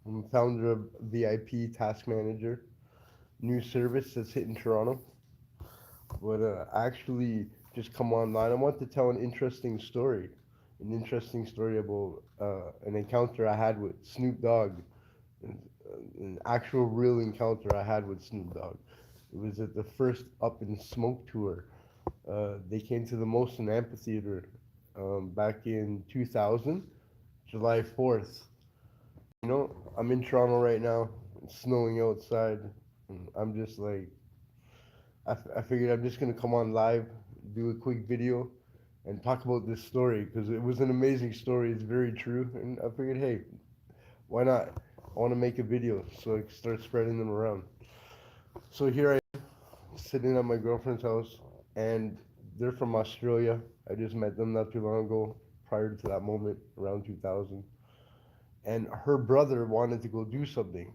I'm the founder of VIP Task Manager, new service that's hitting Toronto. But I actually just come online. I want to tell an interesting story about an encounter I had with Snoop Dogg, an actual real encounter I had with Snoop Dogg. It was at the first Up in Smoke tour. They came to the Molson Amphitheater back in 2000, July 4th. I'm in Toronto right now. It's snowing outside. And I'm just like, I figured I'm just gonna come on live, do a quick video, and talk about this story because it was an amazing story. It's very true, and I figured, hey, why not? I want to make a video so I can start spreading them around. So here I am, sitting at my girlfriend's house, and they're from Australia. I just met them not too long ago, prior to that moment, around 2000. And her brother wanted to go do something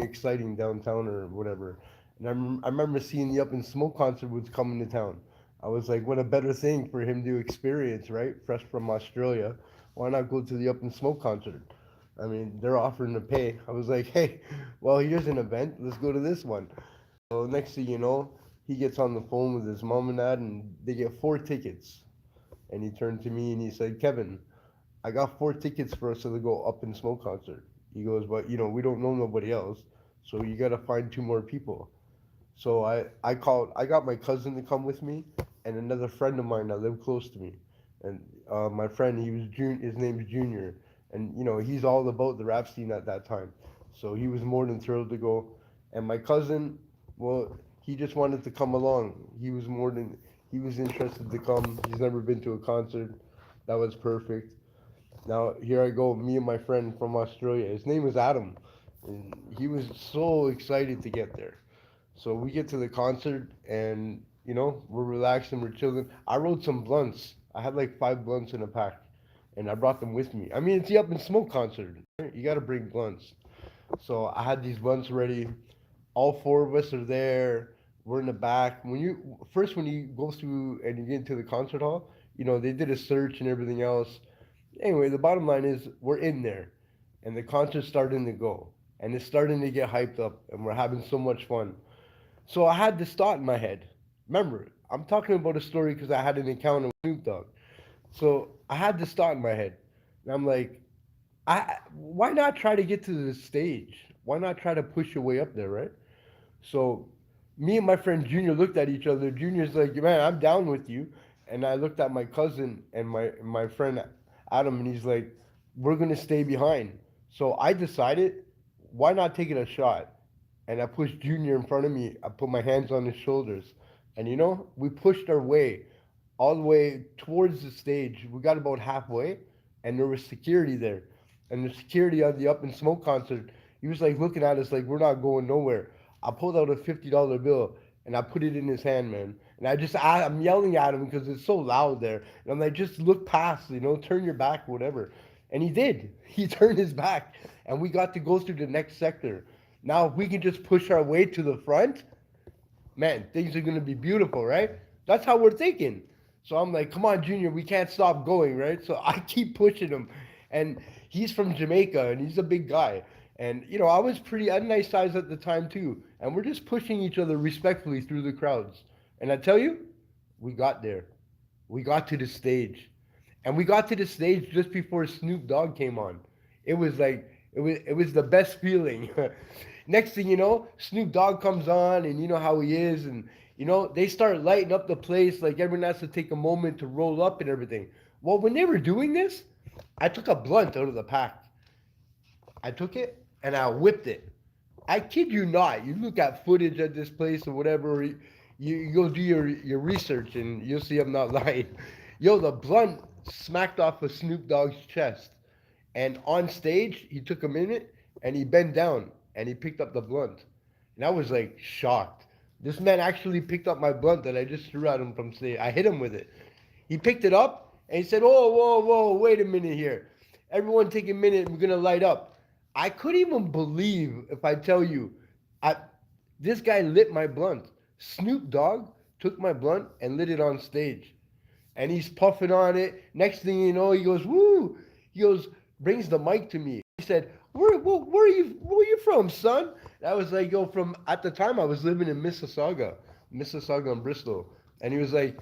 exciting downtown or whatever. And I remember seeing the Up in Smoke concert was coming to town. I was like, what a better thing for him to experience, right? Fresh from Australia. Why not go to the Up in Smoke concert? I mean, they're offering to pay. I was like, hey, well, here's an event. Let's go to this one. So next thing you know, he gets on the phone with his mom and dad, and they get 4 tickets. And he turned to me and he said, Kevin, I got 4 tickets for us to go Up in Smoke concert. He goes, but we don't know nobody else, so you gotta find two more people. So I got my cousin to come with me, and another friend of mine that lived close to me, and my friend his name's Junior, and he's all about the rap scene at that time, so he was more than thrilled to go, and my cousin, well, he just wanted to come along. He was interested to come. He's never been to a concert. That was perfect. Now here I go, me and my friend from Australia. His name was Adam, and he was so excited to get there. So we get to the concert, and we're relaxing, we're chilling. I rolled some blunts. I had like 5 blunts in a pack, and I brought them with me. I mean, it's the Up in Smoke concert. Right? You got to bring blunts. So I had these blunts ready. All four of us are there. We're in the back. When you go through and you get into the concert hall, they did a search and everything else. Anyway, the bottom line is we're in there, and the concert's starting to go, and it's starting to get hyped up, and we're having so much fun. So I had this thought in my head. Remember, I'm talking about a story because I had an encounter with Snoop Dogg. So I had this thought in my head, and I'm like, why not try to get to the stage? Why not try to push your way up there, right? So me and my friend Junior looked at each other. Junior's like, man, I'm down with you. And I looked at my cousin and my friend Adam, and he's like, we're gonna stay behind. So I decided, why not take it a shot? And I pushed Junior in front of me. I put my hands on his shoulders, and we pushed our way all the way towards the stage. We got about halfway, and there was security there. And the security on the Up in Smoke concert, he was like looking at us like we're not going nowhere. I pulled out a $50 bill and I put it in his hand, man. And I'm yelling at him because it's so loud there. And I'm like, just look past, turn your back, whatever. And he did. He turned his back, and we got to go through the next sector. Now, if we can just push our way to the front, man, things are gonna be beautiful, right? That's how we're thinking. So I'm like, come on, Junior, we can't stop going, right? So I keep pushing him, and he's from Jamaica, and he's a big guy, and I was pretty a nice size at the time too, and we're just pushing each other respectfully through the crowds. And I tell you, we got there, we got to the stage, and we got to the stage just before Snoop Dogg came on. It was like it was the best feeling. Next thing you know, Snoop Dogg comes on, and you know how he is, and they start lighting up the place. Like everyone has to take a moment to roll up and everything. Well, when they were doing this, I took a blunt out of the pack. I took it and I whipped it. I kid you not. You look at footage at this place or whatever. You go do your research, and you'll see I'm not lying. Yo, the blunt smacked off of Snoop Dogg's chest. And on stage, he took a minute and he bent down and he picked up the blunt. And I was like shocked. This man actually picked up my blunt that I just threw at him from stage. I hit him with it. He picked it up and he said, "Oh, whoa, whoa, wait a minute here. Everyone take a minute. We're going to light up." I couldn't even believe, if I tell you, I, this guy lit my blunt. Snoop Dogg took my blunt and lit it on stage. And he's puffing on it. Next thing you know, he goes, woo! He goes, brings the mic to me. He said, where are you from, son? And I was like, yo, from, at the time I was living in Mississauga and Bristol. And he was like,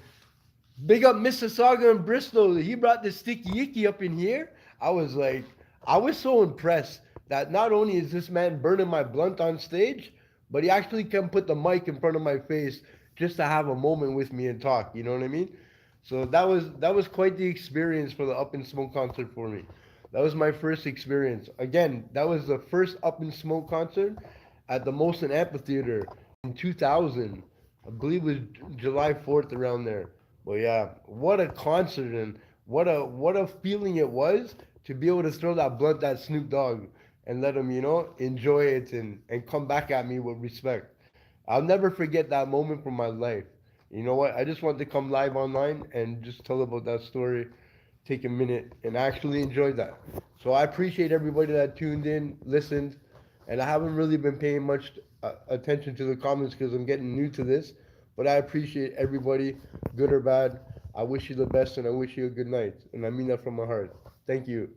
big up Mississauga and Bristol. He brought the sticky icky up in here. I was like, I was so impressed that not only is this man burning my blunt on stage, but he actually can put the mic in front of my face just to have a moment with me and talk. You know what I mean? So that was quite the experience for the Up in Smoke concert for me. That was my first experience. Again, that was the first Up in Smoke concert at the Molson Amphitheater in 2000. I believe it was July 4th around there. But yeah, what a concert and what a feeling it was to be able to throw that blunt at Snoop Dogg and let him, enjoy it and come back at me with respect. I'll never forget that moment from my life. You know what? I just want to come live online and just tell about that story, take a minute, and actually enjoy that. So I appreciate everybody that tuned in, listened, and I haven't really been paying much attention to the comments because I'm getting new to this. But I appreciate everybody, good or bad. I wish you the best and I wish you a good night. And I mean that from my heart. Thank you.